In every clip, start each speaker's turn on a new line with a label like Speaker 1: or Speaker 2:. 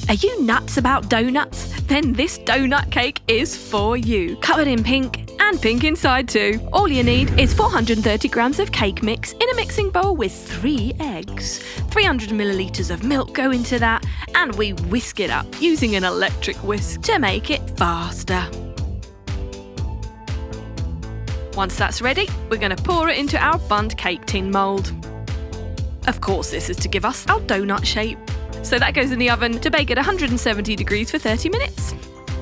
Speaker 1: Are you nuts about donuts? Then this donut cake is for you. Covered in pink and pink inside too. All you need is 430 grams of cake mix in a mixing bowl with 3 eggs. 300 millilitres of milk go into that, and we whisk it up using an electric whisk to make it faster. Once that's ready, we're going to pour it into our bunned cake tin mould. Of course, this is to give us our donut shape. So that goes in the oven to bake at 170 degrees for 30 minutes.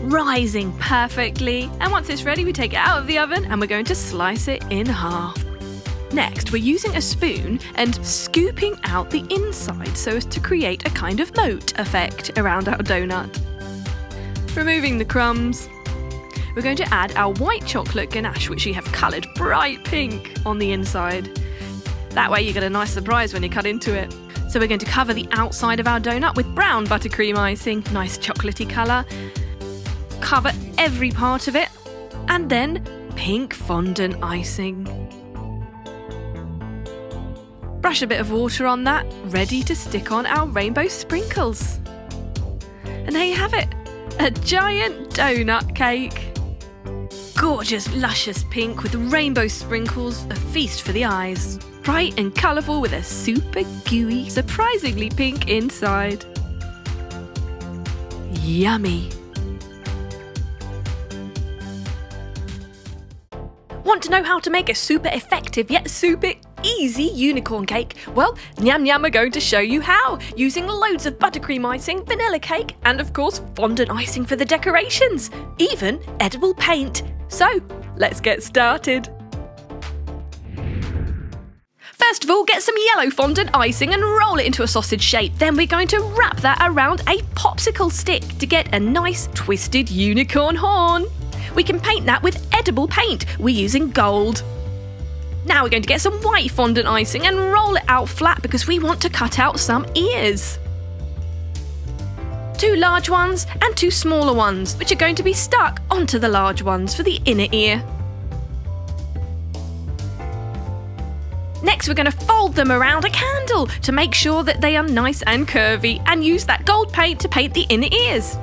Speaker 1: Rising perfectly. And once it's ready, we take it out of the oven and we're going to slice it in half. Next, we're using a spoon and scooping out the inside so as to create a kind of moat effect around our donut. Removing the crumbs. We're going to add our white chocolate ganache, which we have coloured bright pink on the inside. That way you get a nice surprise when you cut into it. So we're going to cover the outside of our donut with brown buttercream icing, nice chocolatey colour. Cover every part of it, and then pink fondant icing. Brush a bit of water on that, ready to stick on our rainbow sprinkles. And there you have it, a giant donut cake. Gorgeous, luscious pink with rainbow sprinkles, a feast for the eyes. Bright and colourful with a super gooey, surprisingly pink inside. Yummy! Want to know how to make a super effective yet super easy unicorn cake? Well, Nyam Nyam are going to show you how, using loads of buttercream icing, vanilla cake, and of course fondant icing for the decorations, even edible paint. So, let's get started. First of all, get some yellow fondant icing and roll it into a sausage shape. Then we're going to wrap that around a popsicle stick to get a nice twisted unicorn horn. We can paint that with edible paint. We're using gold. Now we're going to get some white fondant icing and roll it out flat because we want to cut out some ears. 2 large ones and 2 smaller ones, which are going to be stuck onto the large ones for the inner ear. Next, we're going to fold them around a candle to make sure that they are nice and curvy, and use that gold paint to paint the inner ears.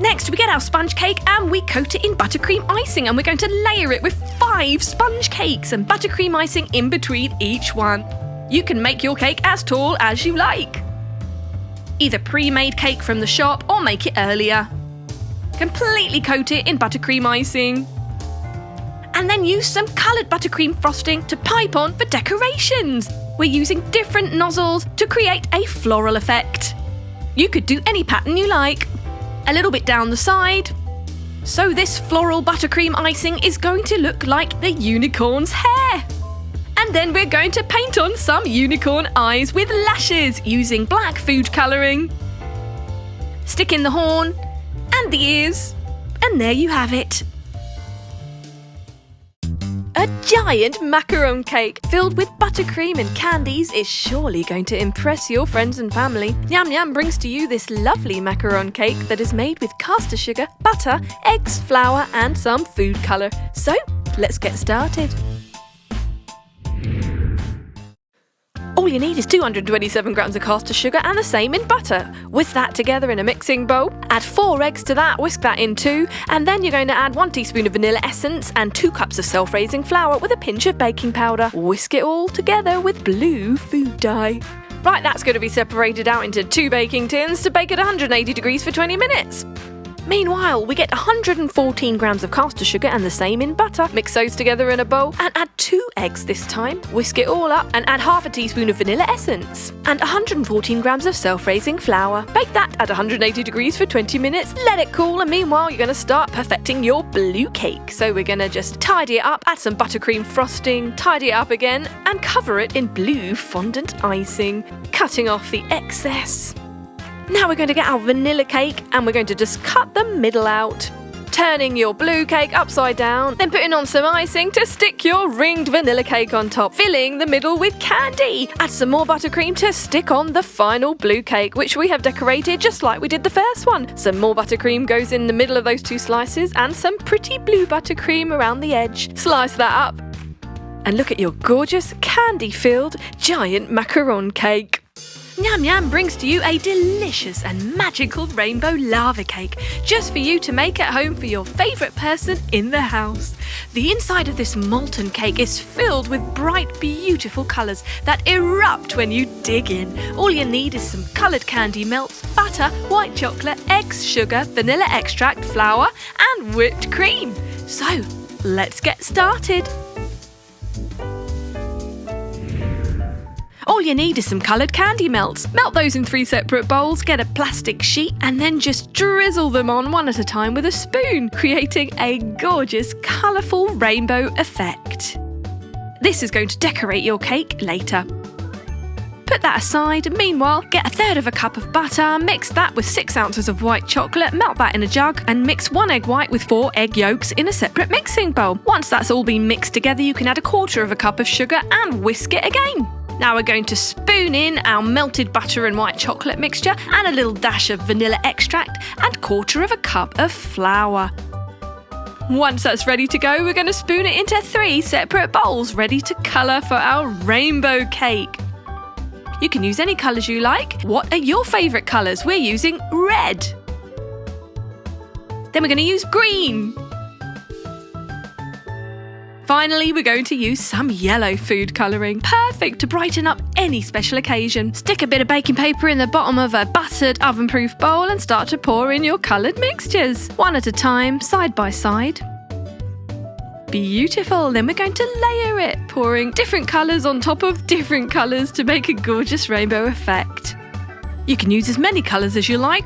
Speaker 1: Next, we get our sponge cake and we coat it in buttercream icing, and we're going to layer it with 5 sponge cakes and buttercream icing in between each one. You can make your cake as tall as you like. Either pre-made cake from the shop or make it earlier. Completely coat it in buttercream icing. And then use some coloured buttercream frosting to pipe on for decorations. We're using different nozzles to create a floral effect. You could do any pattern you like. A little bit down the side. So this floral buttercream icing is going to look like the unicorn's hair. And then we're going to paint on some unicorn eyes with lashes using black food colouring. Stick in the horn and the ears, and there you have it. A giant macaron cake filled with buttercream and candies is surely going to impress your friends and family. Nyam Nyam brings to you this lovely macaron cake that is made with caster sugar, butter, eggs, flour and some food colour. So, let's get started. All you need is 227 grams of caster sugar and the same in butter. Whisk that together in a mixing bowl. Add 4 eggs to that, whisk that in too, and then you're going to add 1 teaspoon of vanilla essence and 2 cups of self-raising flour with a pinch of baking powder. Whisk it all together with blue food dye. Right, that's going to be separated out into 2 baking tins to bake at 180 degrees for 20 minutes. Meanwhile, we get 114 grams of caster sugar and the same in butter. Mix those together in a bowl and add 2 eggs this time. Whisk it all up and add half a teaspoon of vanilla essence and 114 grams of self-raising flour. Bake that at 180 degrees for 20 minutes. Let it cool, and meanwhile you're going to start perfecting your blue cake. So we're going to just tidy it up, add some buttercream frosting, tidy it up again and cover it in blue fondant icing, cutting off the excess. Now we're going to get our vanilla cake and we're going to just cut the middle out. Turning your blue cake upside down, then putting on some icing to stick your ringed vanilla cake on top, filling the middle with candy. Add some more buttercream to stick on the final blue cake, which we have decorated just like we did the first one. Some more buttercream goes in the middle of those 2 slices and some pretty blue buttercream around the edge. Slice that up. And look at your gorgeous candy-filled giant macaron cake. Nyam Nyam brings to you a delicious and magical rainbow lava cake, just for you to make at home for your favourite person in the house. The inside of this molten cake is filled with bright, beautiful colours that erupt when you dig in. All you need is some coloured candy melts, butter, white chocolate, eggs, sugar, vanilla extract, flour and whipped cream. So, let's get started. All you need is some coloured candy melts. Melt those in 3 separate bowls, get a plastic sheet and then just drizzle them on one at a time with a spoon, creating a gorgeous, colourful rainbow effect. This is going to decorate your cake later. Put that aside. Meanwhile, get 1/3 cup of butter, mix that with 6 ounces of white chocolate, melt that in a jug and mix 1 egg white with 4 egg yolks in a separate mixing bowl. Once that's all been mixed together, you can add 1/4 cup of sugar and whisk it again. Now we're going to spoon in our melted butter and white chocolate mixture and a little dash of vanilla extract and 1/4 cup of flour. Once that's ready to go, we're going to spoon it into 3 separate bowls ready to colour for our rainbow cake. You can use any colours you like. What are your favourite colours? We're using red. Then we're going to use green. Finally, we're going to use some yellow food colouring, perfect to brighten up any special occasion. Stick a bit of baking paper in the bottom of a buttered oven-proof bowl and start to pour in your coloured mixtures, one at a time, side by side. Beautiful, then we're going to layer it, pouring different colours on top of different colours to make a gorgeous rainbow effect. You can use as many colours as you like.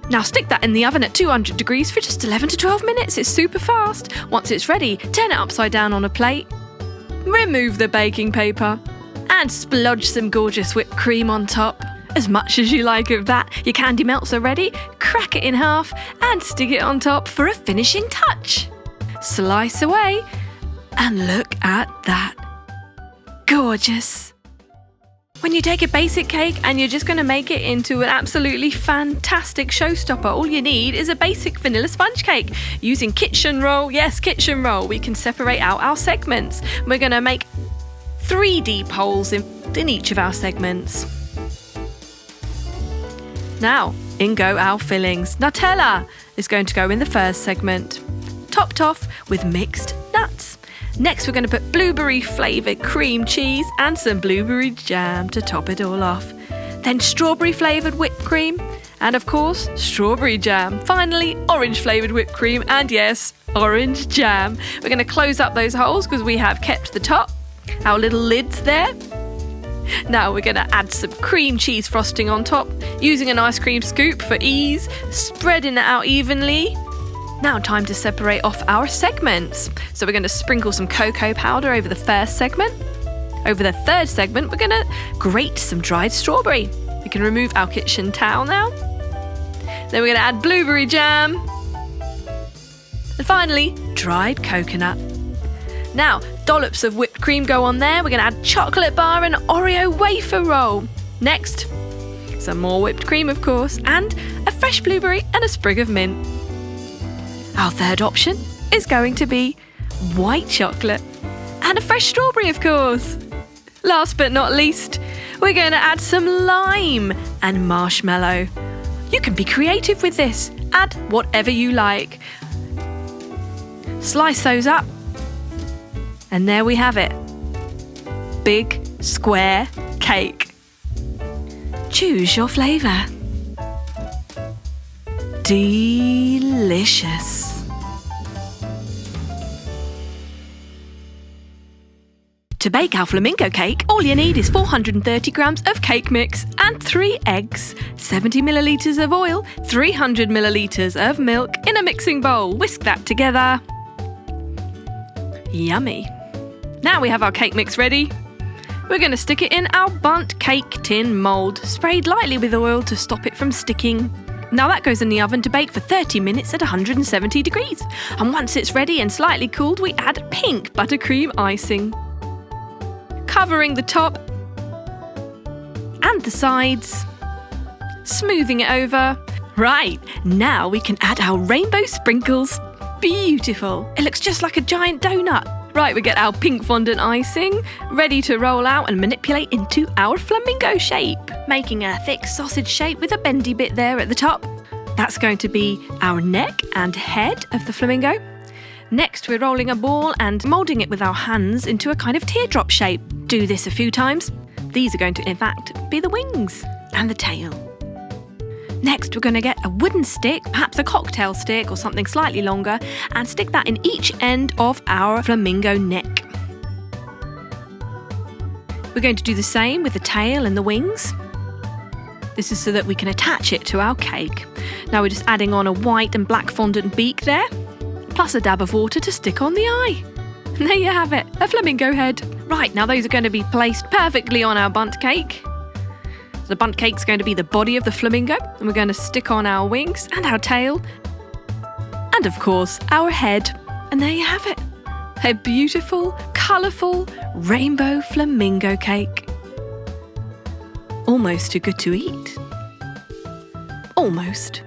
Speaker 1: Now stick that in the oven at 200 degrees for just 11 to 12 minutes. It's super fast. Once it's ready, turn it upside down on a plate. Remove the baking paper and splodge some gorgeous whipped cream on top. As much as you like of that. Your candy melts are ready. Crack it in half and stick it on top for a finishing touch. Slice away and look at that. Gorgeous. When you take a basic cake and you're just going to make it into an absolutely fantastic showstopper, all you need is a basic vanilla sponge cake. Using kitchen roll, yes, kitchen roll, we can separate out our segments. We're going to make 3 deep holes in each of our segments. Now, in go our fillings. Nutella is going to go in the first segment, topped off with mixed nuts. Next, we're going to put blueberry flavoured cream cheese and some blueberry jam to top it all off. Then strawberry flavoured whipped cream and, of course, strawberry jam. Finally, orange flavoured whipped cream and, yes, orange jam. We're going to close up those holes because we have kept the top, our little lids there. Now we're going to add some cream cheese frosting on top, using an ice cream scoop for ease, spreading it out evenly. Now time to separate off our segments. So we're going to sprinkle some cocoa powder over the first segment. Over the third segment, we're going to grate some dried strawberry. We can remove our kitchen towel now. Then we're going to add blueberry jam. And finally, dried coconut. Now, dollops of whipped cream go on there. We're going to add chocolate bar and Oreo wafer roll. Next, some more whipped cream, of course, and a fresh blueberry and a sprig of mint. Our third option is going to be white chocolate and a fresh strawberry, of course. Last but not least, we're going to add some lime and marshmallow. You can be creative with this. Add whatever you like. Slice those up. And there we have it. Big square cake. Choose your flavour. Delicious. To bake our flamingo cake, all you need is 430 grams of cake mix and 3 eggs, 70 millilitres of oil, 300 millilitres of milk in a mixing bowl. Whisk that together. Yummy. Now we have our cake mix ready. We're going to stick it in our bundt cake tin mould, sprayed lightly with oil to stop it from sticking. Now that goes in the oven to bake for 30 minutes at 170 degrees. And once it's ready and slightly cooled, we add pink buttercream icing, covering the top and the sides, smoothing it over. Right, now we can add our rainbow sprinkles. Beautiful. It looks just like a giant donut. Right, we get our pink fondant icing, ready to roll out and manipulate into our flamingo shape, making a thick sausage shape with a bendy bit there at the top. That's going to be our neck and head of the flamingo. Next, we're rolling a ball and moulding it with our hands into a kind of teardrop shape. Do this a few times. These are going to, in fact, be the wings and the tail. Next, we're going to get a wooden stick, perhaps a cocktail stick or something slightly longer, and stick that in each end of our flamingo neck. We're going to do the same with the tail and the wings. This is so that we can attach it to our cake. Now we're just adding on a white and black fondant beak there, plus a dab of water to stick on the eye. And there you have it, a flamingo head. Right, now those are going to be placed perfectly on our bundt cake. The bundt cake's going to be the body of the flamingo, and we're going to stick on our wings and our tail, and of course our head. And there you have it, a beautiful, colourful rainbow flamingo cake. Almost too good to eat. Almost.